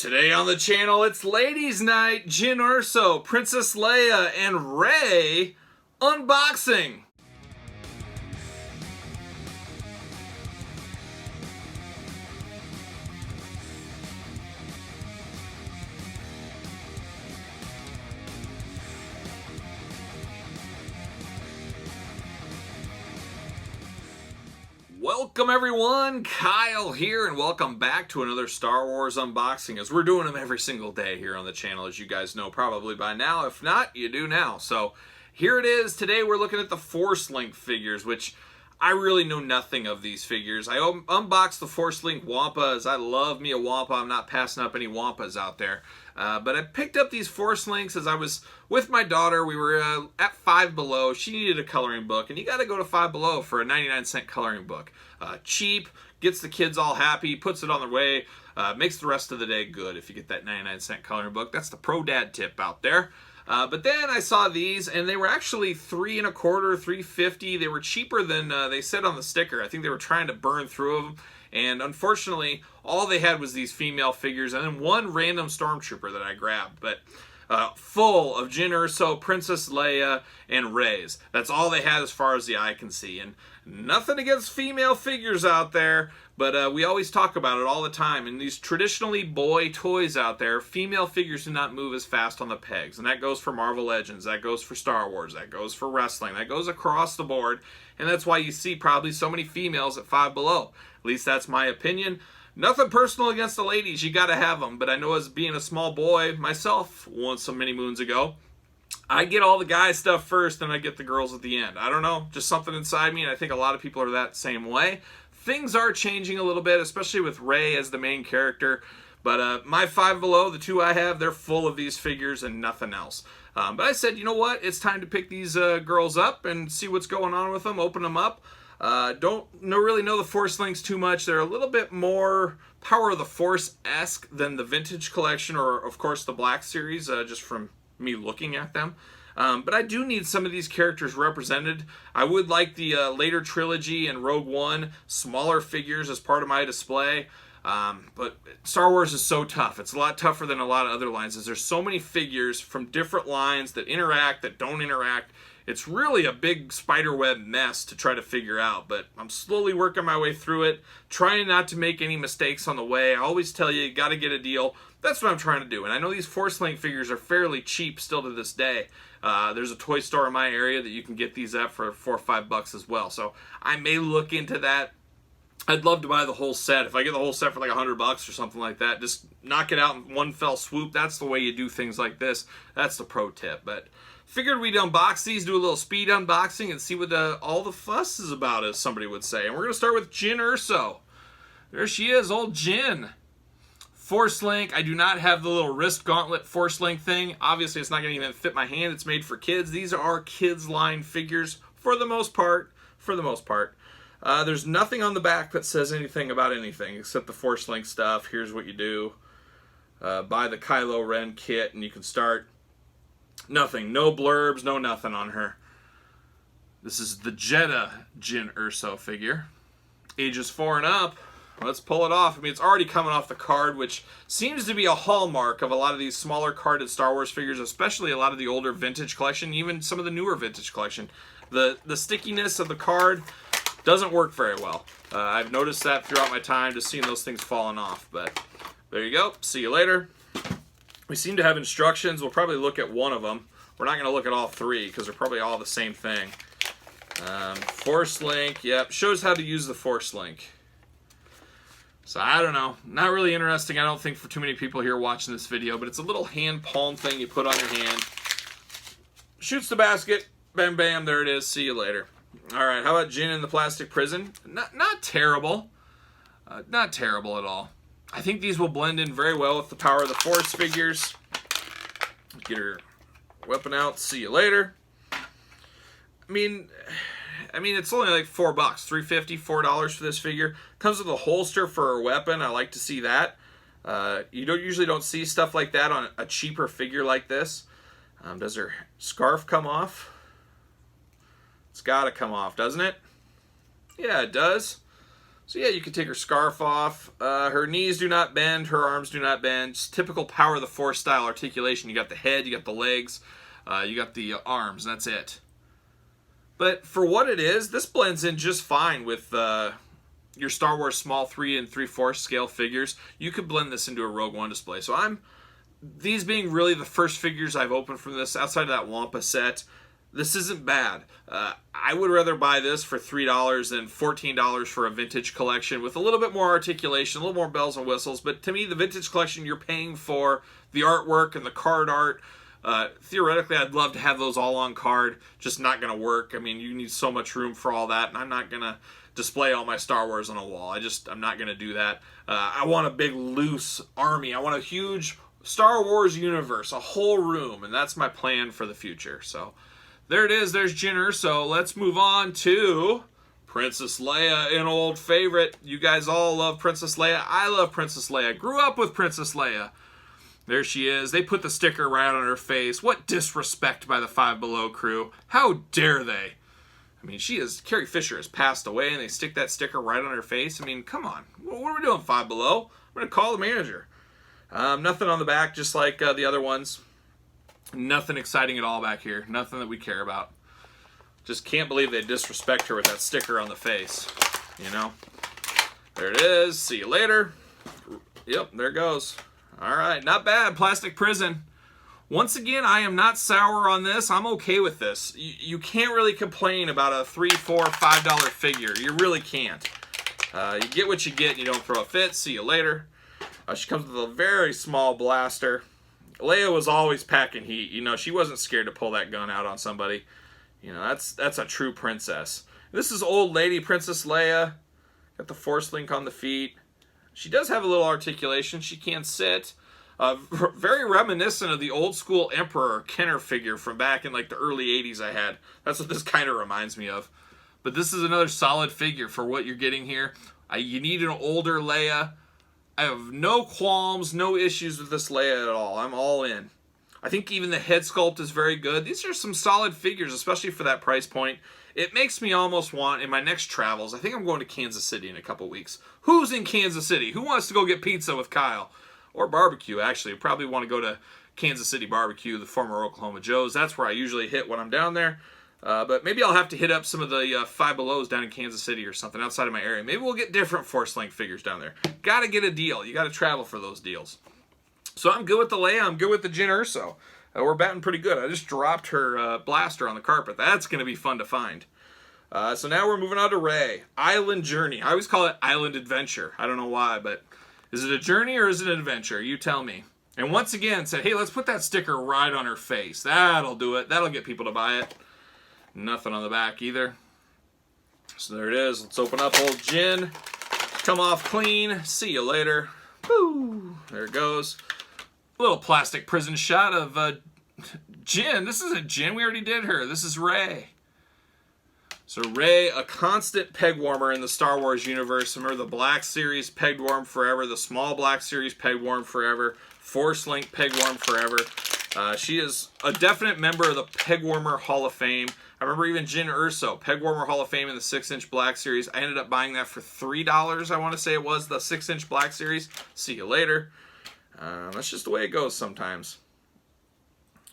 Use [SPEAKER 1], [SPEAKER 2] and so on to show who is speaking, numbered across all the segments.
[SPEAKER 1] Today on the channel, it's Ladies Night, Jyn Erso, Princess Leia, and Rey unboxing. Welcome everyone, Kyle here, and welcome back to another Star Wars unboxing, as we're doing them every single day here on the channel, as you guys know probably by now. If not, you do now. So here it is. Today we're looking at the Force Link figures, which I really know nothing of these figures. I unboxed the Force Link Wampas. I love me a Wampa. I'm not passing up any Wampas out there. But I picked up these Force Links as I was with my daughter. We were at Five Below. She needed a coloring book, and you got to go to Five Below for a 99-cent coloring book. Cheap, gets the kids all happy, puts it on their way, makes the rest of the day good if you get that 99-cent coloring book. That's the pro dad tip out there. But then I saw these, and they were actually $3 1/4, $3.50. They were cheaper than they said on the sticker. I think they were trying to burn through them. And unfortunately, all they had was these female figures and then one random stormtrooper that I grabbed. But full of Jyn Erso, Princess Leia, and Rey's. That's all they had as far as the eye can see. And nothing against female figures out there, but we always talk about it all the time. And these traditionally boy toys out there, female figures do not move as fast on the pegs. And that goes for Marvel Legends, that goes for Star Wars, that goes for wrestling, that goes across the board. And that's why you see probably so many females at Five Below. At least that's my opinion. Nothing personal against the ladies, you gotta have them. But I know as being a small boy myself once so many moons ago, I get all the guy stuff first and I get the girls at the end. I don't know, just something inside me, and I think a lot of people are that same way. Things are changing a little bit, especially with Rey as the main character. But my Five Below, the two I have, they're full of these figures and nothing else. But I said, you know what? It's time to pick these girls up and see what's going on with them, open them up. Don't really know the Force Links too much. They're a little bit more Power of the Force-esque than the Vintage Collection or, of course, the Black Series, just from me looking at them. But I do need some of these characters represented. I would like the later trilogy and Rogue One smaller figures as part of my display. But Star Wars is so tough. It's a lot tougher than a lot of other lines, as there's so many figures from different lines that interact, that don't interact. It's really a big spiderweb mess to try to figure out, but I'm slowly working my way through it, trying not to make any mistakes on the way. I always tell you, you got to get a deal. That's what I'm trying to do, and I know these Force Link figures are fairly cheap still to this day. There's a toy store in my area that you can get these at for $4 or $5 as well, so I may look into that. I'd love to buy the whole set. If I get the whole set for like $100 or something like that, just knock it out in one fell swoop. That's the way you do things like this. That's the pro tip. But figured we'd unbox these, do a little speed unboxing, and see what all the fuss is about, as somebody would say. And we're going to start with Jyn Erso. There she is, old Jyn. Force Link. I do not have the little wrist gauntlet Force Link thing. Obviously, it's not going to even fit my hand. It's made for kids. These are kids line figures for the most part. There's nothing on the back that says anything about anything except the Force Link stuff. Here's what you do. Buy the Kylo Ren kit and you can start. Nothing. No blurbs, no nothing on her. This is the Jedi Jyn Erso figure. Ages 4 and up. Let's pull it off. I mean, it's already coming off the card, which seems to be a hallmark of a lot of these smaller carded Star Wars figures, especially a lot of the older Vintage Collection, even some of the newer Vintage Collection. The stickiness of the card doesn't work very well. I've noticed that throughout my time, just seeing those things falling off. But there you go. See you later. We seem to have instructions. We'll probably look at one of them. We're not going to look at all three because they're probably all the same thing. Force Link. Yep. Shows how to use the Force Link. So I don't know. Not really interesting, I don't think, for too many people here watching this video. But it's a little hand palm thing you put on your hand. Shoots the basket. Bam, bam. There it is. See you later. All right, how about Jyn in the plastic prison? Not terrible. Not terrible at all. I think these will blend in very well with the Power of the Force figures. Get her weapon out. See you later. I mean, it's only like $4, $3.50, $4 for this figure. Comes with a holster for her weapon. I like to see that. You usually don't see stuff like that on a cheaper figure like this. Does her scarf come off? It's got to come off, doesn't it? Yeah, it does. So yeah, you can take her scarf off. Her knees do not bend. Her arms do not bend. Just typical Power of the Force style articulation. You got the head, you got the legs, you got the arms, and that's it. But for what it is, this blends in just fine with your Star Wars small 3 3/4 scale figures. You could blend this into a Rogue One display. So these being really the first figures I've opened from this, outside of that Wampa set, this isn't bad. I would rather buy this for $3 than $14 for a vintage collection with a little bit more articulation, a little more bells and whistles. But to me, the vintage collection, you're paying for the artwork and the card art. Theoretically, I'd love to have those all on card. Just not going to work. I mean, you need so much room for all that, and I'm not going to display all my Star Wars on a wall. I'm not going to do that. I want a big, loose army. I want a huge Star Wars universe, a whole room, and that's my plan for the future. So there it is. There's Jyn Erso. Let's move on to Princess Leia, an old favorite. You guys all love Princess Leia. I love Princess Leia. Grew up with Princess Leia. There she is. They put the sticker right on her face. What disrespect by the Five Below crew. How dare they? I mean, Carrie Fisher has passed away and they stick that sticker right on her face. I mean, come on. What are we doing, Five Below? I'm going to call the manager. Nothing on the back, just like the other ones. Nothing exciting at all back here. Nothing that we care about. Just can't believe they disrespect her with that sticker on the face. You know? There it is. See you later. Yep, there it goes. All right, not bad. Plastic Prison. Once again, I am not sour on this. I'm okay with this. You can't really complain about a $3, $4, $5 figure. You really can't. You get what you get and you don't throw a fit. See you later. She comes with a very small blaster. Leia was always packing heat. You know, she wasn't scared to pull that gun out on somebody. You know, that's a true princess. This is old lady Princess Leia. Got the Force link on the feet. She does have a little articulation. She can sit. Very reminiscent of the old school Emperor Kenner figure from back in like the early 80s I had. That's what this kind of reminds me of. But this is another solid figure for what you're getting here. You need an older Leia. I have no qualms, no issues with this Leia at all. I'm all in. I think even the head sculpt is very good. These are some solid figures, especially for that price point. It makes me almost want, in my next travels, I think I'm going to Kansas City in a couple weeks. Who's in Kansas City? Who wants to go get pizza with Kyle? Or barbecue, actually. I probably want to go to Kansas City Barbecue, the former Oklahoma Joe's. That's where I usually hit when I'm down there. But maybe I'll have to hit up some of the Five Belows down in Kansas City or something outside of my area. Maybe we'll get different Force Link figures down there. Got to get a deal. You got to travel for those deals. So I'm good with the Leia. I'm good with the Jyn Erso. We're batting pretty good. I just dropped her blaster on the carpet. That's going to be fun to find. So now we're moving on to Rey. Island Journey. I always call it Island Adventure. I don't know why, but is it a journey or is it an adventure? You tell me. And once again, said, hey, let's put that sticker right on her face. That'll do it. That'll get people to buy it. Nothing on the back either. So there it is. Let's open up old Jyn. Come off clean. See you later. Woo! There it goes. A little plastic prison shot of Jyn. This isn't Jyn. We already did her. This is Rey. So Rey, a constant peg warmer in the Star Wars universe. Remember the Black Series pegged warm forever. The small Black Series pegged warm forever. Force Link peg warm forever. She is a definite member of the Peg Warmer Hall of Fame. I remember even Jyn Erso, Peg Warmer Hall of Fame in the 6-inch Black Series. I ended up buying that for $3, I want to say it was, the 6-inch Black Series. See you later. That's just the way it goes sometimes.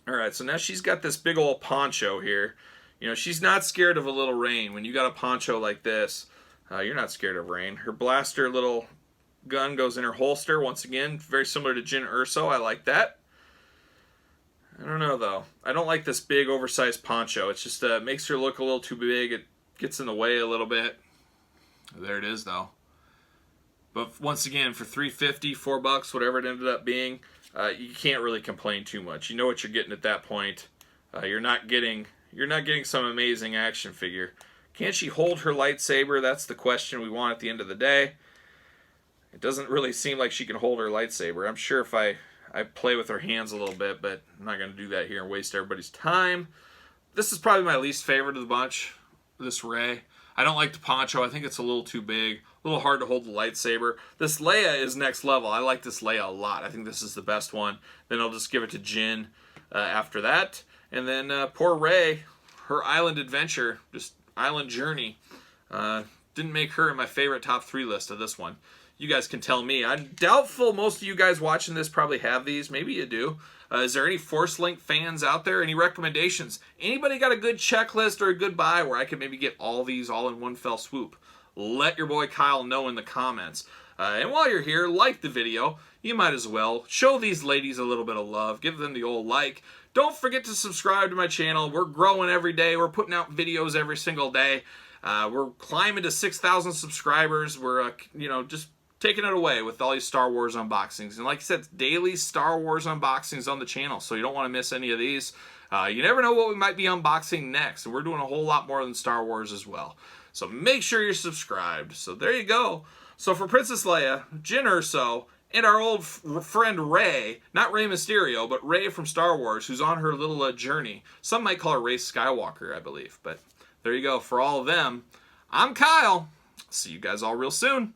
[SPEAKER 1] Alright, so now she's got this big old poncho here. You know, she's not scared of a little rain. When you got a poncho like this, you're not scared of rain. Her blaster little gun goes in her holster. Once again, very similar to Jyn Erso. I like that. I don't know, though. I don't like this big, oversized poncho. It's just makes her look a little too big. It gets in the way a little bit. There it is, though. But once again, for $3.50, $4, whatever it ended up being, you can't really complain too much. You know what you're getting at that point. You're not getting some amazing action figure. Can she hold her lightsaber? That's the question we want at the end of the day. It doesn't really seem like she can hold her lightsaber. I'm sure if I play with her hands a little bit, but I'm not going to do that here and waste everybody's time. This is probably my least favorite of the bunch, this Rey. I don't like the poncho. I think it's a little too big, a little hard to hold the lightsaber. This Leia is next level. I like this Leia a lot. I think this is the best one. Then I'll just give it to Jyn after that. And then poor Rey, her island adventure, just island journey. didn't make her in my favorite top 3 list of this one. You guys can tell me. I'm doubtful most of you guys watching this probably have these. Maybe you do. Is there any Force Link fans out there? Any recommendations? Anybody got a good checklist or a good buy where I could maybe get all these all in one fell swoop? Let your boy Kyle know in the comments. And while you're here, like the video. You might as well. Show these ladies a little bit of love. Give them the old like. Don't forget to subscribe to my channel. We're growing every day. We're putting out videos every single day. We're climbing to 6,000 subscribers. We're, just taking it away with all these Star Wars unboxings. And like I said, daily Star Wars unboxings on the channel, so you don't want to miss any of these. You never know what we might be unboxing next, and we're doing a whole lot more than Star Wars as well. So make sure you're subscribed. So there you go. So for Princess Leia, Jyn Erso, and our old friend Rey, not Rey Mysterio, but Rey from Star Wars, who's on her little journey. Some might call her Rey Skywalker, I believe. But there you go. For all of them, I'm Kyle. See you guys all real soon.